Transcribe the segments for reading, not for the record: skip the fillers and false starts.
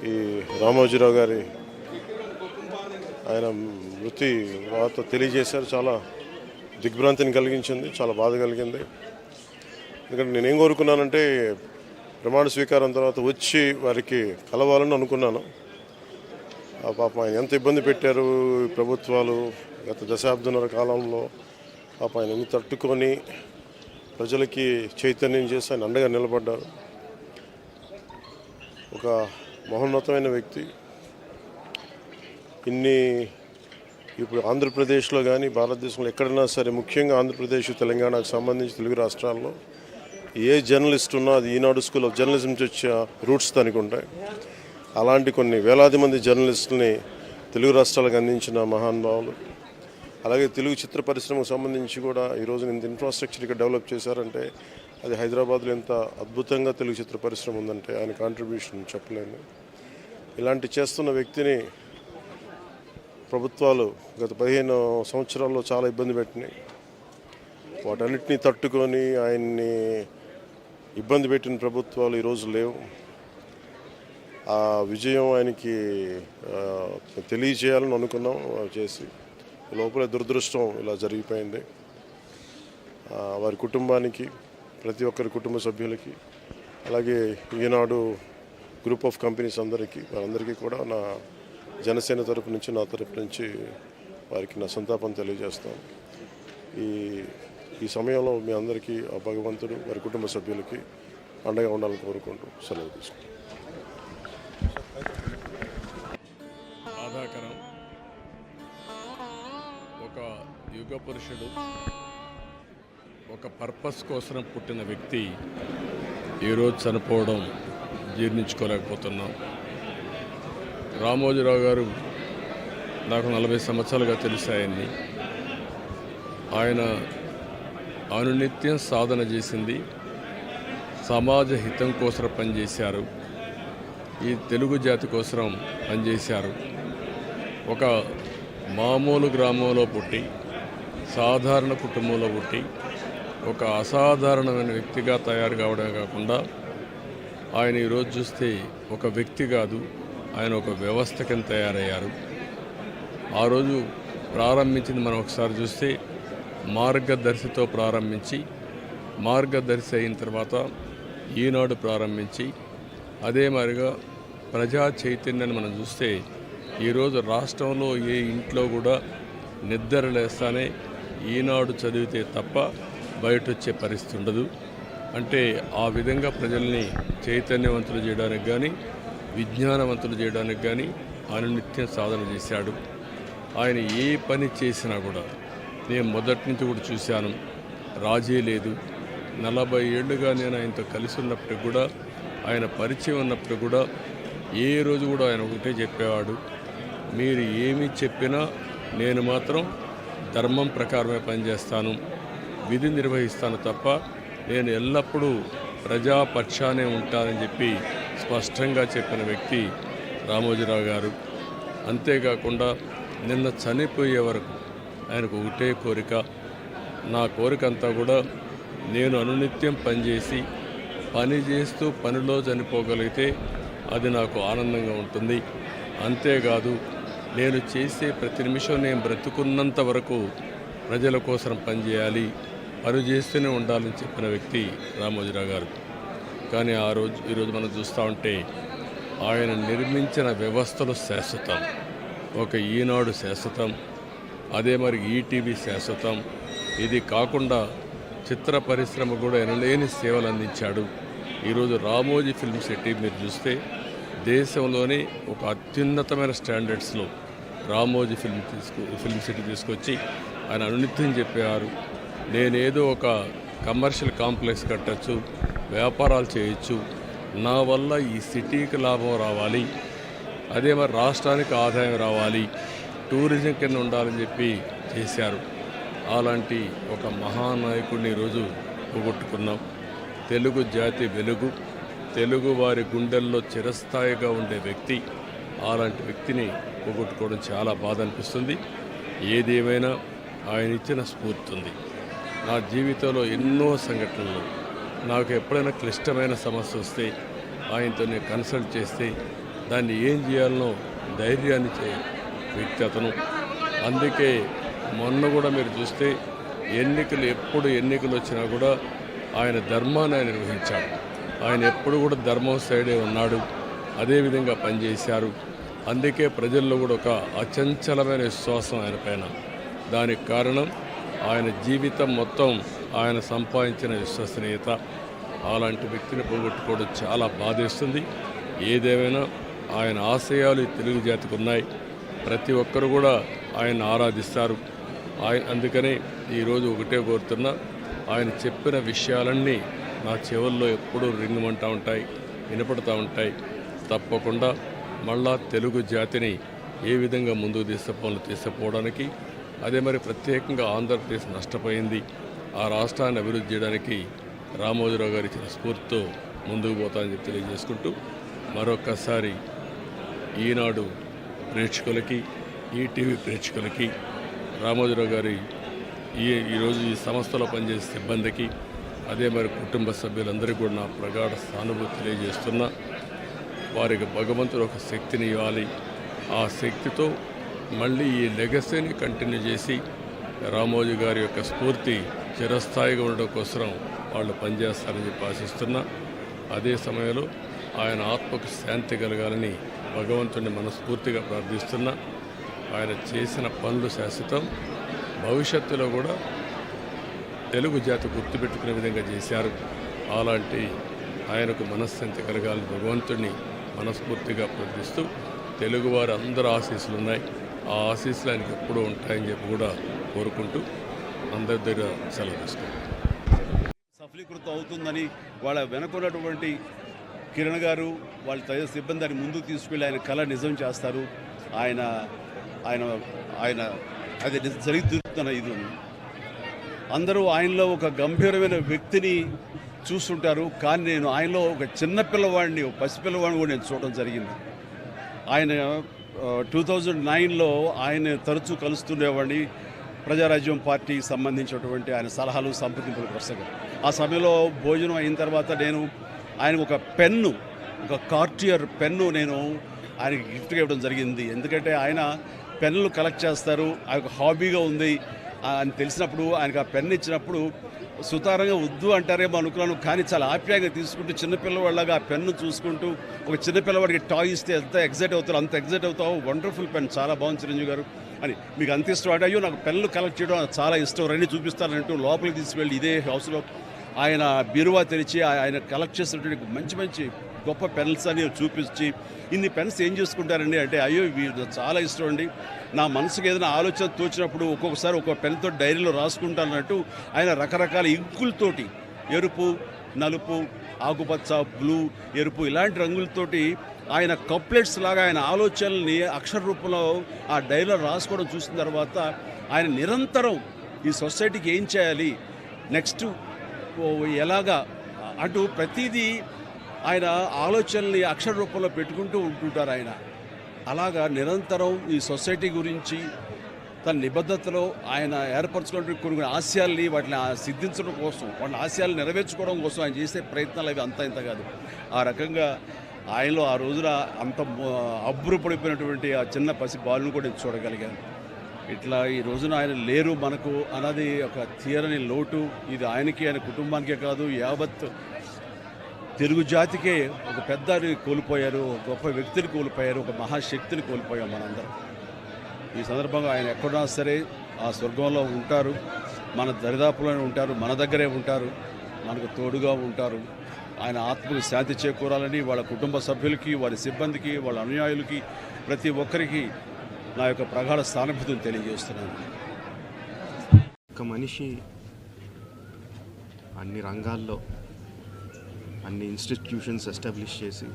ఈ రామోజీరావు గారి ఆయన మృతి వార్త తెలియజేశారు. చాలా దిగ్భ్రాంతిని కలిగించింది, చాలా బాధ కలిగింది. ఎందుకంటే నేనేం కోరుకున్నానంటే ప్రమాణ స్వీకారం తర్వాత వచ్చి వారికి కలవాలని అనుకున్నాను. ఆ పాపం ఆయన ఎంత ఇబ్బంది పెట్టారు ప్రభుత్వాలు గత దశాబ్దన్నర కాలంలో. పాపం ఆయన ఎన్ని తట్టుకొని ప్రజలకి చైతన్యం చేసి ఆయన అండగా నిలబడ్డారు. ఒక మహోన్నతమైన వ్యక్తి. ఇప్పుడు ఆంధ్రప్రదేశ్లో కానీ భారతదేశంలో ఎక్కడైనా సరే, ముఖ్యంగా ఆంధ్రప్రదేశ్ తెలంగాణకు సంబంధించి తెలుగు రాష్ట్రాల్లో ఏ జర్నలిస్ట్ ఉన్నా అది ఈనాడు స్కూల్ ఆఫ్ జర్నలిజం నుంచి వచ్చే రూట్స్ దానికి ఉంటాయి. అలాంటి కొన్ని వేలాది మంది జర్నలిస్టులని తెలుగు రాష్ట్రాలకు అందించిన మహానుభావులు. అలాగే తెలుగు చిత్ర పరిశ్రమకు సంబంధించి కూడా ఈరోజు ఇంత ఇన్ఫ్రాస్ట్రక్చర్ ఇక్కడ డెవలప్ చేశారంటే అది హైదరాబాద్లో ఎంత అద్భుతంగా తెలుగు చిత్ర పరిశ్రమ ఉందంటే ఆయన కాంట్రిబ్యూషన్ చెప్పలేను. ఇలాంటి చేస్తున్న వ్యక్తిని ప్రభుత్వాలు గత 15 సంవత్సరాల్లో చాలా ఇబ్బంది పెట్టినాయి. వాటన్నిటినీ తట్టుకొని ఆయన్ని ఇబ్బంది పెట్టిన ప్రభుత్వాలు ఈరోజు లేవు. ఆ విజయం ఆయనకి తెలియజేయాలని అనుకున్నాం, చేసి లోపల దురదృష్టం ఇలా జరిగిపోయింది. వారి కుటుంబానికి, ప్రతి ఒక్కరి కుటుంబ సభ్యులకి, అలాగే ఈనాడు గ్రూప్ ఆఫ్ కంపెనీస్ వారందరికీ కూడా నా జనసేన తరపు నుంచి, నా తరపు నుంచి వారికి నా సంతాపం తెలియజేస్తాను. ఈ సమయంలో మీ అందరికీ ఆ భగవంతుడు వారి కుటుంబ సభ్యులకి అండగా ఉండాలని కోరుకుంటూ సెలవు తీసుకుంటాం. బాధాకరం. ఒక యుగ పురుషుడు, ఒక పర్పస్ కోసం పుట్టిన వ్యక్తి ఈరోజు చనిపోవడం జీర్ణించుకోలేకపోతున్నాం. రామోజీరావు గారు నాకు 40 సంవత్సరాలుగా తెలిసాయని. ఆయన అనునిత్యం సాధన చేసింది, సమాజ హితం కోసం పనిచేశారు, ఈ తెలుగు జాతి కోసం పనిచేశారు. ఒక మామూలు గ్రామంలో పుట్టి, సాధారణ కుటుంబంలో పుట్టి, ఒక అసాధారణమైన వ్యక్తిగా తయారు కావడమే కాకుండా ఆయన ఈరోజు చూస్తే ఒక వ్యక్తి కాదు, ఆయన ఒక వ్యవస్థ కింద తయారయ్యారు. ఆ రోజు ప్రారంభించింది మనం ఒకసారి చూస్తే మార్గదర్శితో ప్రారంభించి, మార్గదర్శి అయిన తర్వాత ఈనాడు ప్రారంభించి, అదే మాదిరిగా ప్రజా చైతన్యాన్ని మనం చూస్తే ఈరోజు రాష్ట్రంలో ఏ ఇంట్లో కూడా నిద్ర లేస్తానే ఈనాడు చదివితే తప్ప బయట వచ్చే పరిస్థితి ఉండదు. అంటే ఆ విధంగా ప్రజల్ని చైతన్యవంతులు చేయడానికి కానీ, విజ్ఞానవంతులు చేయడానికి కానీ ఆయన నిత్యం సాధన చేశాడు. ఆయన ఏ పని చేసినా కూడా నేను మొదటి నుంచి కూడా చూశాను, రాజీ లేదు. 40 ఏళ్ళుగా నేను ఆయనతో కలిసి ఉన్నప్పుడు కూడా, ఆయన పరిచయం ఉన్నప్పుడు కూడా ఏ రోజు కూడా ఆయన ఒకటే చెప్పేవాడు, మీరు ఏమి చెప్పినా నేను మాత్రం ధర్మం ప్రకారమే పనిచేస్తాను, విధి నిర్వహిస్తాను తప్ప నేను ఎల్లప్పుడూ ప్రజాపక్షానే ఉంటానని చెప్పి స్పష్టంగా చెప్పిన వ్యక్తి రామోజీరావు గారు. అంతేకాకుండా నిన్న చనిపోయే వరకు ఆయనకు ఒకటే కోరిక, నా కోరిక అంతా కూడా నేను అనునిత్యం పనిచేసి, పని చేస్తూ పనిలో చనిపోగలిగితే అది నాకు ఆనందంగా ఉంటుంది. అంతేకాదు, నేను చేసే ప్రతి నిమిషం నేను బ్రతుకున్నంత వరకు ప్రజల కోసం పనిచేయాలి, పని చేస్తూనే ఉండాలని చెప్పిన వ్యక్తి రామోజీరావు గారు. కానీ ఈరోజు మనం చూస్తూ ఉంటే ఆయన నిర్మించిన వ్యవస్థలు శాశ్వతం. ఒక ఈనాడు శాశ్వతం, అదే మరి ఈటీవీ శాశ్వతం. ఇది కాకుండా చిత్ర పరిశ్రమ కూడా ఎనలేని సేవలు అందించాడు. ఈరోజు రామోజీ ఫిల్మ్ సిటీ మీరు చూస్తే దేశంలోనే ఒక అత్యున్నతమైన స్టాండర్డ్స్లో రామోజీ ఫిల్మ్ సిటీ తీసుకొచ్చి ఆయన అనునిత్యం చెప్పారు, నేనేదో ఒక కమర్షియల్ కాంప్లెక్స్ కట్టచ్చు, వ్యాపారాలు చేయొచ్చు, నా వల్ల ఈ సిటీకి లాభం రావాలి, అదే మరి రాష్ట్రానికి ఆదాయం రావాలి, టూరిజం కింద ఉండాలని చెప్పి చేశారు. అలాంటి ఒక మహానాయకుడిని ఈరోజు పోగొట్టుకున్నాం. తెలుగు జాతి వెలుగు, తెలుగు వారి గుండెల్లో చిరస్థాయిగా ఉండే వ్యక్తి. అలాంటి వ్యక్తిని పోగొట్టుకోవడం చాలా బాధ అనిపిస్తుంది. ఏదేమైనా ఆయన ఇచ్చిన స్ఫూర్తి ఉంది. నా జీవితంలో ఎన్నో సంఘటనలు, నాకు ఎప్పుడైనా క్లిష్టమైన సమస్య వస్తే ఆయనతో నేను కన్సల్ట్ చేస్తే దాన్ని ఏం చేయాలనో ధైర్యాన్ని ఇచ్చే వ్యక్తి అతను. అందుకే మొన్న కూడా మీరు చూస్తే ఎప్పుడు ఎన్నికలు వచ్చినా కూడా ఆయన ధర్మాన్ని ఆయన నిర్వహించాడు. ఆయన ఎప్పుడు కూడా ధర్మం సైడే ఉన్నాడు, అదేవిధంగా పనిచేశారు. అందుకే ప్రజల్లో కూడా ఒక అచంచలమైన విశ్వాసం ఆయన పైన. దానికి కారణం ఆయన జీవితం మొత్తం ఆయన సంపాదించిన విశ్వసనీయత. అలాంటి వ్యక్తిని పోగొట్టుకోవడం చాలా బాధేస్తుంది. ఏదేమైనా ఆయన ఆశయాలు ఈ తెలుగు జాతికి ఉన్నాయి. ప్రతి ఒక్కరు కూడా ఆయన ఆరాధిస్తారు. అందుకనే ఈరోజు ఒకటే కోరుతున్నా, ఆయన చెప్పిన విషయాలన్నీ నా చెవుల్లో ఎప్పుడూ రింగుమంటూ ఉంటాయి, వినపడుతూ ఉంటాయి. తప్పకుండా మళ్ళా తెలుగు జాతిని ఏ విధంగా ముందుకు తీసుకుపోవడానికి, అదే మరి ప్రత్యేకంగా ఆంధ్రప్రదేశ్ నష్టపోయింది, ఆ రాష్ట్రాన్ని అభివృద్ధి చేయడానికి రామోజీరావు గారు ఇచ్చిన స్ఫూర్తితో ముందుకు పోతానని చెప్పి తెలియజేసుకుంటూ, మరొక్కసారి ఈనాడు ప్రేక్షకులకి, ఈటీవీ ప్రేక్షకులకి, రామోజీరావు గారి ఈరోజు ఈ సంస్థలో పనిచేసే సిబ్బందికి, అదే మరి కుటుంబ సభ్యులందరికీ కూడా నా ప్రగాఢ సానుభూతి తెలియజేస్తున్నా. వారికి భగవంతుడు ఒక శక్తిని ఇవ్వాలి. ఆ శక్తితో మళ్ళీ ఈ లెగసీని కంటిన్యూ చేసి రామోజీ గారి యొక్క స్ఫూర్తి చిరస్థాయిగా ఉండడం కోసం వాళ్ళు పనిచేస్తారని చెప్పి ఆశిస్తున్నా. అదే సమయంలో ఆయన ఆత్మకు శాంతి కలగాలని భగవంతుడిని మనస్ఫూర్తిగా ప్రార్థిస్తున్నా. ఆయన చేసిన పనులు శాశ్వతం. భవిష్యత్తులో కూడా తెలుగు జాతి గుర్తుపెట్టుకునే విధంగా చేశారు. అలాంటి ఆయనకు మనశ్శాంతి కలగాలని భగవంతుడిని మనస్ఫూర్తిగా ప్రార్థిస్తూ, తెలుగువారి అందరూ ఆశీస్సులు ఉన్నాయి. ఆ ఆశీస్సులు ఆయనకు ఎప్పుడూ ఉంటాయని చెప్పి కూడా కోరుకుంటూ అందరి దగ్గర సెలవు తీసుకుంటాం. సఫలీకృతం అవుతుందని వాళ్ళ వెనుకున్నటువంటి కిరణ్ గారు వాళ్ళ తయారు సిబ్బందిని ముందుకు తీసుకెళ్ళి ఆయన కళ నిజం చేస్తారు. ఆయన ఆయన ఆయన అది జరుగుతున్న ఇది అందరూ ఆయనలో ఒక గంభీరమైన వ్యక్తిని చూస్తుంటారు. కానీ నేను ఆయనలో ఒక చిన్న పిల్లవాడిని, ఒక పసిపిల్లవాడిని కూడా నేను చూడడం జరిగింది. ఆయన 2009లో ఆయన తరచూ కలుస్తుండేవాడిని. ప్రజారాజ్యం పార్టీకి సంబంధించినటువంటి ఆయన సలహాలు, సంప్రదింపుల ప్రసంగం. ఆ సమయంలో భోజనం అయిన తర్వాత నేను ఆయనకు ఒక పెన్ను, ఒక కార్టియర్ పెన్ను నేను ఆయనకి గిఫ్ట్గా ఇవ్వడం జరిగింది. ఎందుకంటే ఆయన పెన్నులు కలెక్ట్ చేస్తారు, ఆయన హాబీగా ఉంది అని తెలిసినప్పుడు ఆయనకు ఆ పెన్ను ఇచ్చినప్పుడు సుతారంగా వద్దు అంటారేమో అనుకున్నాను. కానీ చాలా ఆప్యాయంగా తీసుకుంటూ చిన్నపిల్లవాళ్ళగా ఆ పెన్ను చూసుకుంటూ, ఒక చిన్నపిల్లవాడికి టాయ్ ఇస్తే ఎంత ఎగ్జైట్ అవుతారు అంత ఎగ్జైట్ అవుతావు. వండర్ఫుల్ పెన్, చాలా బాగుంది చిరంజీవి గారు అని. మీకు అంత ఇష్టం అంటే, అయ్యో నాకు పెన్నులు కలెక్ట్ చేయడం చాలా ఇష్టం, రండి చూపిస్తానంటూ లోపలికి తీసుకువెళ్ళి ఇదే హౌస్లో ఆయన బీరువా తెరిచి ఆయన కలెక్ట్ చేసినటువంటి మంచి మంచి గొప్ప పెన్స్ అని చూపించి, ఇన్ని పెన్స్ ఏం చేసుకుంటారండి అంటే, అయ్యో ఇవి చాలా ఇష్టం అండి, నా మనసుకు ఏదైనా ఆలోచన తోచినప్పుడు ఒక్కొక్కసారి ఒక్కొక్క పెన్తో డైరీలో రాసుకుంటానన్నట్టు ఆయన రకరకాల ఇంకులతోటి, ఎరుపు, నలుపు, ఆకుపచ్చ, బ్లూ, ఎరుపు ఇలాంటి రంగులతోటి ఆయన కప్లెట్స్ లాగా ఆయన ఆలోచనల్ని అక్షర రూపంలో ఆ డైరీలో రాసుకోవడం చూసిన తర్వాత ఆయన నిరంతరం ఈ సొసైటీకి ఏం చేయాలి, నెక్స్ట్ ఎలాగా అటు ప్రతిదీ ఆయన ఆలోచనల్ని అక్షర రూపంలో పెట్టుకుంటూ ఉంటుంటారు. ఆయన అలాగా నిరంతరం ఈ సొసైటీ గురించి తన నిబద్ధతలో ఆయన ఏర్పరచుకున్న కొన్ని ఆశయాల్ని వాటిని సిద్ధించడం కోసం, వాటిని ఆశయాలు నెరవేర్చుకోవడం కోసం ఆయన చేసే ప్రయత్నాలు అవి అంత ఇంత కాదు. ఆ రకంగా ఆయనలో ఆ రోజున అంత అబ్బురపడిపోయినటువంటి ఆ చిన్న పసి బాలును కూడా నేను చూడగలిగాను. ఇట్లా ఈ రోజున ఆయన లేరు మనకు అన్నది ఒక తీరని లోటు. ఇది ఆయనకి, ఆయన కుటుంబానికే కాదు, యావత్ తెలుగు జాతికే ఒక పెద్దని కోల్పోయారు, ఒక గొప్ప వ్యక్తిని కోల్పోయారు, ఒక మహాశక్తిని కోల్పోయాం మనందరం. ఈ సందర్భంగా ఆయన ఎక్కడున్నా సరే ఆ స్వర్గంలో ఉంటారు, మన దరిదాపులోనే ఉంటారు, మన దగ్గరే ఉంటారు, మనకు తోడుగా ఉంటారు. ఆయన ఆత్మకు శాంతి చేకూరాలని వాళ్ళ కుటుంబ సభ్యులకి, వారి సిబ్బందికి, వాళ్ళ అనుయాయులకి, ప్రతి ఒక్కరికి నా యొక్క ప్రగాఢ సానుభూతిని తెలియజేస్తున్నాను. ఒక మనిషి అన్ని రంగాల్లో అన్ని ఇన్స్టిట్యూషన్స్ ఎస్టాబ్లిష్ చేసి,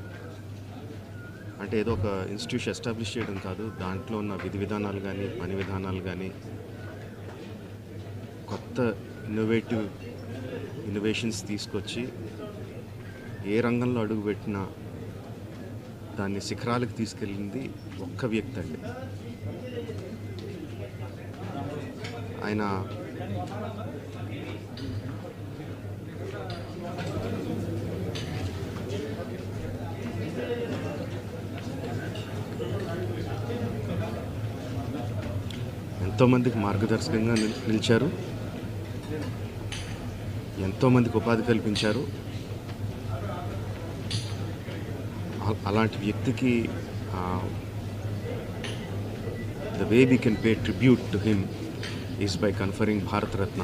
అంటే ఏదో ఒక ఇన్స్టిట్యూషన్ ఎస్టాబ్లిష్ చేయడం కాదు, దాంట్లో ఉన్న విధి విధానాలు కానీ పని విధానాలు కానీ కొత్త ఇన్నోవేషన్స్ తీసుకొచ్చి ఏ రంగంలో అడుగుపెట్టినా దాన్ని శిఖరాలకు తీసుకెళ్ళింది ఒక్క వ్యక్తి అండి. ఆయన ఎంతోమందికి మార్గదర్శకంగా నిలిచారు, ఎంతోమందికి ఉపాధి కల్పించారు. అలాంటి వ్యక్తికి the way we can pay tribute to him is by conferring Bharat Ratna.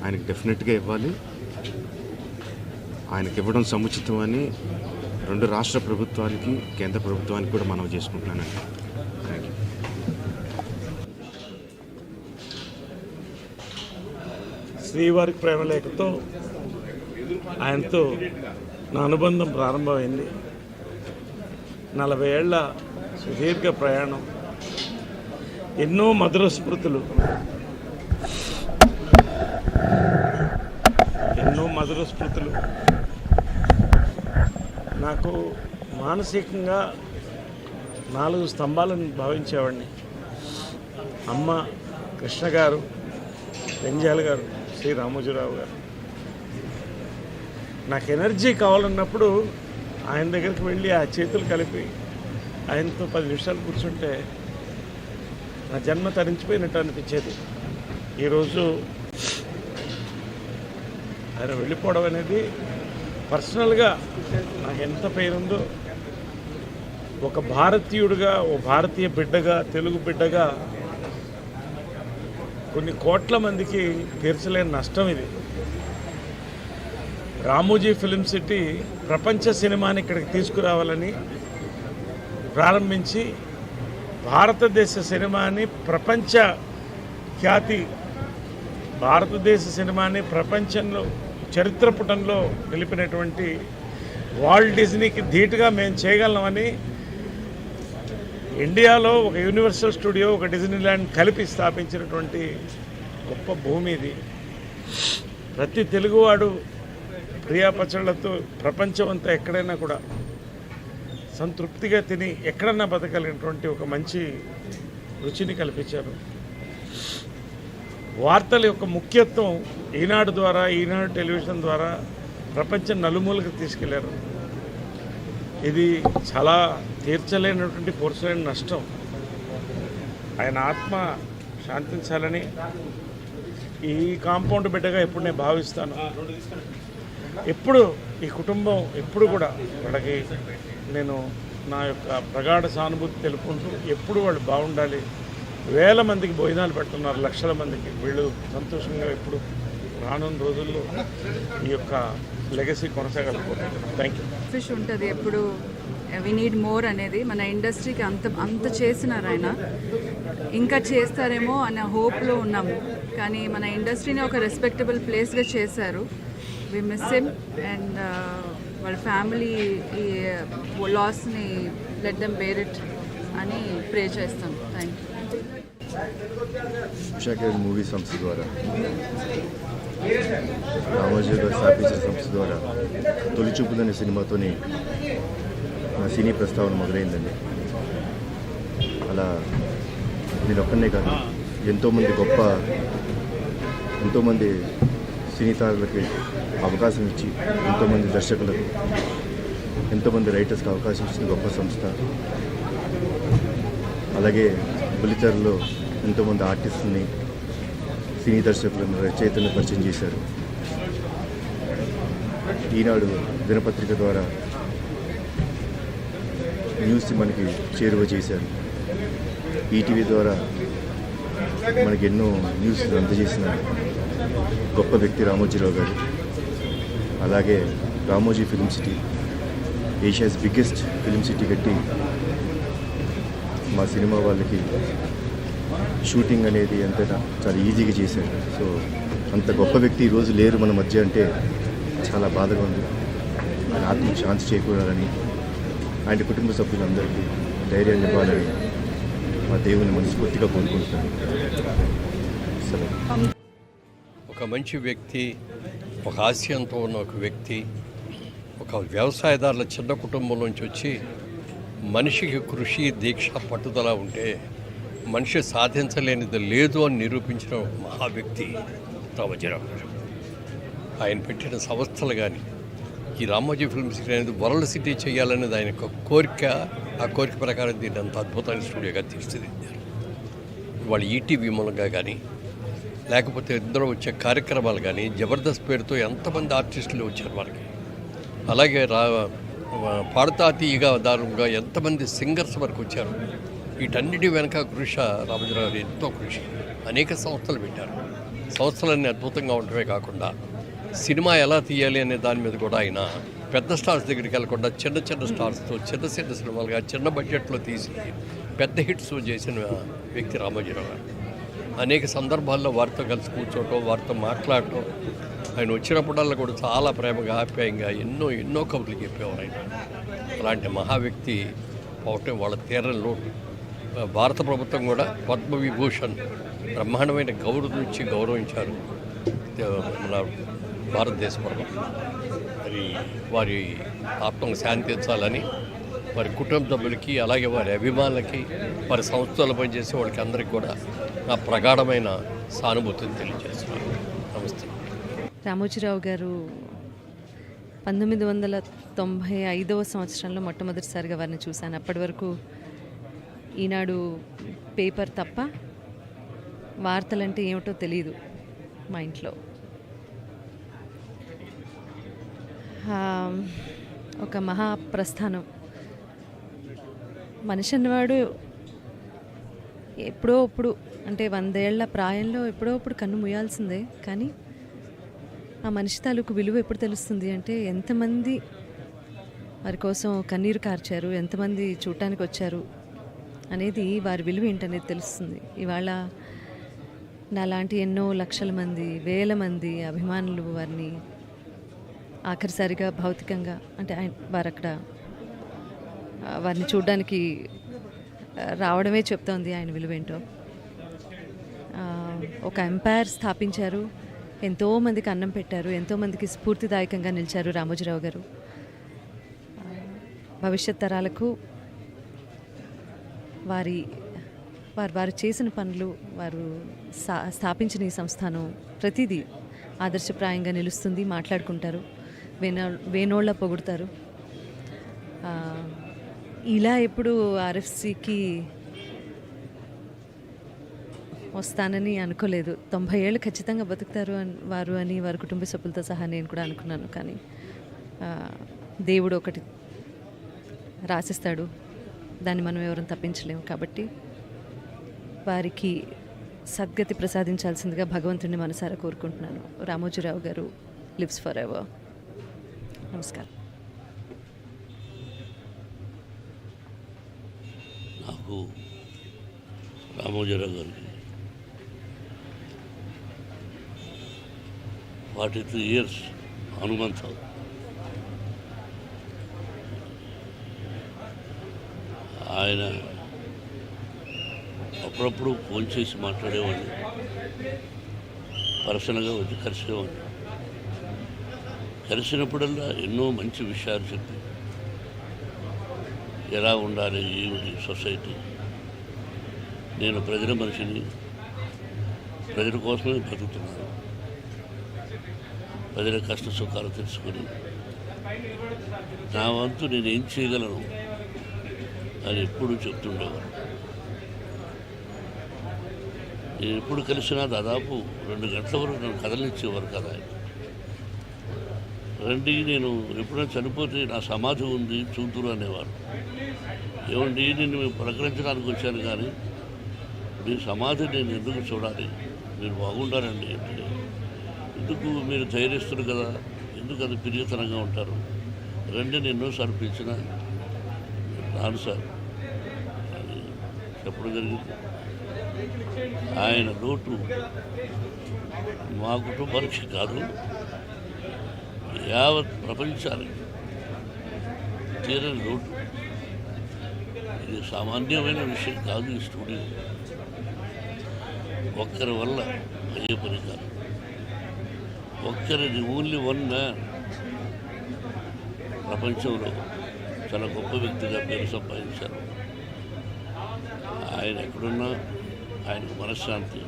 ఆయనకి డెఫినెట్గా ఇవ్వాలి. ఆయనకి ఇవ్వడం సముచితం అని 2 రాష్ట్ర ప్రభుత్వాలకి, కేంద్ర ప్రభుత్వానికి కూడా మనవి చేసుకుంటున్నానండి. Thank you. శ్రీవారి ప్రేమలేఖతో ఆయనతో నా అనుబంధం ప్రారంభమైంది. 40 ఏళ్ల సుదీర్ఘ ప్రయాణం, ఎన్నో మధుర స్మృతులు, నాకు మానసికంగా 4 స్తంభాలను భావించేవాడిని. అమ్మ కృష్ణ గారు, పెంజాల గారు, శ్రీ రామోజీరావు గారు. నాకు ఎనర్జీ కావాలన్నప్పుడు ఆయన దగ్గరికి వెళ్ళి ఆ చేతులు కలిపి ఆయనతో 10 నిమిషాలు కూర్చుంటే నా జన్మ తరించిపోయినట్టు అనిపించేది. ఈరోజు ఆయన వెళ్ళిపోవడం అనేది పర్సనల్గా నాకు ఎంత పేరుందో, ఒక భారతీయుడిగా, ఓ భారతీయ బిడ్డగా, తెలుగు బిడ్డగా కొన్ని కోట్ల మందికి తీర్చలేని నష్టం ఇది. రామోజీ ఫిల్మ్ సిటీ ప్రపంచ సినిమాని ఇక్కడికి తీసుకురావాలని ప్రారంభించి భారతదేశ సినిమాని ప్రపంచ ఖ్యాతి, భారతదేశ సినిమాని ప్రపంచంలో చరిత్ర పుటంలో నిలిపినటువంటి వాల్ట్ డిజ్నీకి ధీటుగా మేము చేయగలమని ఇండియాలో ఒక యూనివర్సల్ స్టూడియో, ఒక డిజ్నీల్యాండ్ కలిపి స్థాపించినటువంటి గొప్ప భూమి ఇది. ప్రతి తెలుగువాడు ప్రియా పచ్చళ్ళతో ప్రపంచం అంతా ఎక్కడైనా కూడా సంతృప్తిగా తిని ఎక్కడన్నా బతకలిగినటువంటి ఒక మంచి రుచిని కల్పించారు. వార్తల యొక్క ముఖ్యత్వం ఈనాడు ద్వారా, ఈనాడు టెలివిజన్ ద్వారా ప్రపంచం నలుమూలకు తీసుకెళ్లారు. ఇది చాలా తీర్చలేనటువంటి పూర్చలేని నష్టం. ఆయన ఆత్మ శాంతించాలని ఈ కాంపౌండ్ బిడ్డగా ఎప్పుడు నేను భావిస్తాను. ఎప్పుడు ఈ కుటుంబం ఎప్పుడు కూడా వాళ్ళకి నేను నా యొక్క ప్రగాఢ సానుభూతి తెలుపుకుంటూ ఎప్పుడు వాళ్ళు బాగుండాలి. వేల మందికి భోజనాలు పెడుతున్నారు, లక్షల మందికి. వీళ్ళు సంతోషంగా ఎప్పుడు రానున్న రోజుల్లో ఈ యొక్క లెగసీ కొనసాగలుగుతుంది. Thank you. ఫిష్ ఉంటుంది ఎప్పుడు వి నీడ్ మోర్ అనేది. మన ఇండస్ట్రీకి అంత చేసినారు ఆయన, ఇంకా చేస్తారేమో అన్న హోప్లో ఉన్నాము. కానీ మన ఇండస్ట్రీని ఒక రెస్పెక్టబుల్ ప్లేస్గా చేశారు. వి మిస్ హిమ్ అండ్ వాళ్ళ ఫ్యామిలీ ఈ లాస్ని లెట్ దెమ్ బేర్ ఇట్ అని ప్రే చేస్తాం. Thank you. ఉషాకేర్ మూవీ సంస్థ ద్వారా, రామోజీ గారు స్థాపించిన సంస్థ ద్వారా తొలి చూపుదనే సినిమాతోని నా సినీ ప్రస్తావన మొదలైందండి. అలా నేను ఒక్కనే కాదు, ఎంతోమంది సినీ తారులకి అవకాశం ఇచ్చి, ఎంతోమంది దర్శకులకు, ఎంతోమంది రైటర్స్కి అవకాశం ఇచ్చిన గొప్ప సంస్థ. అలాగే బుల్లితెరలో ఎంతోమంది ఆర్టిస్టులని, సినీ దర్శకులను, రచయితలను పరిచయం చేశారు. ఈనాడు దినపత్రిక ద్వారా న్యూస్ మనకి చేరువ చేశారు. ఈటీవీ ద్వారా మనకి ఎన్నో న్యూస్ అందజేసిన గొప్ప వ్యక్తి రామోజీరావు గారు. అలాగే Ramoji film city, Asia's biggest film city కట్టి మా సినిమా వాళ్ళకి షూటింగ్ అనేది ఎంతైనా చాలా ఈజీగా చేశారు. సో అంత గొప్ప వ్యక్తి ఈరోజు లేరు మన మధ్య అంటే చాలా బాధగా ఉంది. ఆయన ఆత్మకు శాంతి చేకూరాలని, ఆయన కుటుంబ సభ్యులందరికీ ధైర్యాన్ని ఇవ్వాలని మా దేవుని మనస్ఫూర్తిగా కోరుకుంటున్నాను. సరే, ఒక మంచి వ్యక్తి, ఒక ఆశయంతో ఉన్న ఒక వ్యక్తి, ఒక వ్యవసాయదారుల చిన్న కుటుంబం నుంచి వచ్చి మనిషికి కృషి, దీక్ష, పట్టుదల ఉంటే మనిషి సాధించలేనిది లేదు అని నిరూపించిన మహా వ్యక్తి రామోజీరావు గారు. ఆయన పెట్టిన సంస్థలు కానీ, ఈ రామోజీ ఫిల్మ్ సిటీ అనేది వరల్డ్ సిటీ చేయాలనేది ఆయన ఒక కోరిక. ఆ కోరిక ప్రకారం దీన్ని అంత అద్భుతమైన స్టూడియోగా తీర్చిదిద్దారు. ఇవాళ ఈటీవీ మూలంగా కానీ లేకపోతే ఇందులో వచ్చే కార్యక్రమాలు కానీ జబర్దస్త్ పేరుతో ఎంతమంది ఆర్టిస్టులు వచ్చారు వాళ్ళకి. అలాగే పాడతా తీయగా దారుణంగా ఎంతమంది సింగర్స్ వరకు వచ్చారు. వీటన్నిటి వెనక కృషి రామోజీరావు గారు ఎంతో కృషి. అనేక సంస్థలు పెట్టారు. సంస్థలన్నీ అద్భుతంగా ఉండటమే కాకుండా సినిమా ఎలా తీయాలి అనే దాని మీద కూడా ఆయన పెద్ద స్టార్స్ దగ్గరికి వెళ్ళకుండా చిన్న చిన్న స్టార్స్తో చిన్న చిన్న సినిమాలుగా చిన్న బడ్జెట్లో తీసి పెద్ద హిట్స్ చేసిన వ్యక్తి రామోజీరావు గారు. అనేక సందర్భాల్లో వారితో కలిసి కూర్చోవటం, వారితో మాట్లాడటం, ఆయన వచ్చినప్పుడల్లా కూడా చాలా ప్రేమగా ఆప్యాయంగా ఎన్నో కబుర్లు చెప్పేవారు ఆయన. అలాంటి మహా వ్యక్తి అవటం వాళ్ళ తీరని లోటు. భారత ప్రభుత్వం కూడా పద్మవిభూషణ్ బ్రహ్మాండమైన గౌరవించారు మన భారతదేశ ప్రభుత్వం. మరి వారి ఆత్మకు శాంతించాలని వారి కుటుంబ సభ్యులకి, అలాగే వారి అభిమానులకి, వారి సంస్థలు పనిచేసే వాళ్ళకి అందరికీ కూడా నా ప్రగాఢమైన సానుభూతిని తెలియజేస్తున్నాను. నమస్తే. రామోజీరావు గారు 1995వ సంవత్సరంలో మొట్టమొదటిసారిగా వారిని చూశాను. అప్పటి వరకు ఈనాడు పేపర్ తప్ప వార్తలంటే ఏమిటో తెలియదు మా ఇంట్లో. ఒక మహాప్రస్థానం. మనిషి అన్నవాడు ఎప్పుడో అప్పుడు, అంటే 100 ఏళ్ల ప్రాయంలో ఎప్పుడో అప్పుడు కన్ను మూయాల్సిందే. కానీ ఆ మనిషి తాలూకు విలువ ఎప్పుడు తెలుస్తుంది అంటే ఎంతమంది వారి కోసం కన్నీరు కార్చారు, ఎంతమంది చూడటానికి వచ్చారు అనేది, వారి విలువ ఏంటనేది తెలుస్తుంది. ఇవాళ నాలాంటి ఎన్నో లక్షల మంది, వేల మంది అభిమానులు వారిని ఆఖరిసారిగా భౌతికంగా, అంటే వారు అక్కడ వారిని చూడడానికి రావడమే చెప్తోంది ఆయన విలువేంటో. ఒక ఎంపైర్ స్థాపించారు, ఎంతోమందికి అన్నం పెట్టారు, ఎంతోమందికి స్ఫూర్తిదాయకంగా నిలిచారు రామోజీరావు గారు. భవిష్యత్ తరాలకు వారు చేసిన పనులు, వారు స్థాపించిన ఈ సంస్థానం ప్రతిదీ ఆదర్శప్రాయంగా నిలుస్తుంది. మాట్లాడుకుంటారు, వేనోళ్ళ పొగుడతారు. ఇలా ఎప్పుడు ఆర్ఎఫ్సికి వస్తానని అనుకోలేదు. 90 ఏళ్ళు ఖచ్చితంగా బతుకుతారు వారు అని వారి కుటుంబ సభ్యులతో సహా నేను కూడా అనుకున్నాను. కానీ దేవుడు ఒకటి రాసిస్తాడు, దాన్ని మనం ఎవరు తప్పించలేము. కాబట్టి వారికి సద్గతి ప్రసాదించాల్సిందిగా భగవంతుడిని మనసారా కోరుకుంటున్నాను. రామోజీరావు గారు లివ్స్ ఫర్ ఎవర్. నమస్కారం. నాకు రామోజీరావు గారికి 42 years అనుబంధం. ఆయన అప్పుడప్పుడు ఫోన్ చేసి మాట్లాడేవాడిని, పర్సనల్గా వచ్చి కలిసేవాడిని. కలిసినప్పుడల్లా ఎన్నో మంచి విషయాలు చెప్పి ఎలా ఉండాలి ఏమిటి సొసైటీ, నేను ప్రజల మనిషిని, ప్రజల కోసమే బతుకుతున్నాను, ప్రజల కష్ట సుఖాలు తెలుసుకొని నా వంతు నేను ఏం చేయగలను అని ఎప్పుడూ చెప్తుండేవారు. నేను ఎప్పుడు కలిసినా దాదాపు 2 గంటల వరకు నన్ను కదలనిచ్చేవారు కదా. రండి, నేను ఎప్పుడైనా చనిపోతే నా సమాధి ఉంది చూతురు అనేవారు. ఏమండి, నేను మేము పలకరించడానికి వచ్చాను కానీ మీ సమాధి నేను ఎందుకు చూడాలి, మీరు బాగుండాలండి అంటే, ఎందుకు మీరు ధైర్యస్తులు కదా, ఎందుకు అది పిరియతనంగా ఉంటారు, రండి నేను ఎన్నోసార్లు పిలిచిన రాను సార్ అని చెప్పడం జరిగింది. ఆయన లోటు మా కుటుంబానికి కాదు, యావత్ ప్రపంచానికి తీరని లోటు. ఇది సామాన్యమైన విషయం కాదు. ఈ స్టూడియో ఒక్కరి వల్ల అయ్యే పని కాదు. ఒక్కరిది ఓన్లీ వన్ మ్యాన్ ప్రపంచంలో చాలా గొప్ప వ్యక్తిగా పేరు సంపాదించారు. ఆయన ఎక్కడున్నా ఆయనకు మనశ్శాంతి,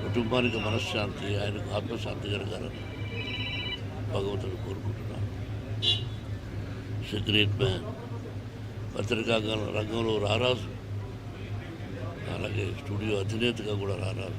కుటుంబానికి మనశ్శాంతి, ఆయనకు ఆత్మశాంతి జరగాలని భగవంతుడు కోరుకుంటున్నాను. గ్రేట్ మ్యాన్, పత్రికా రంగంలో రారాజు. అలా అలాగే స్టూడియో అధినేతగా కూడా రారారు.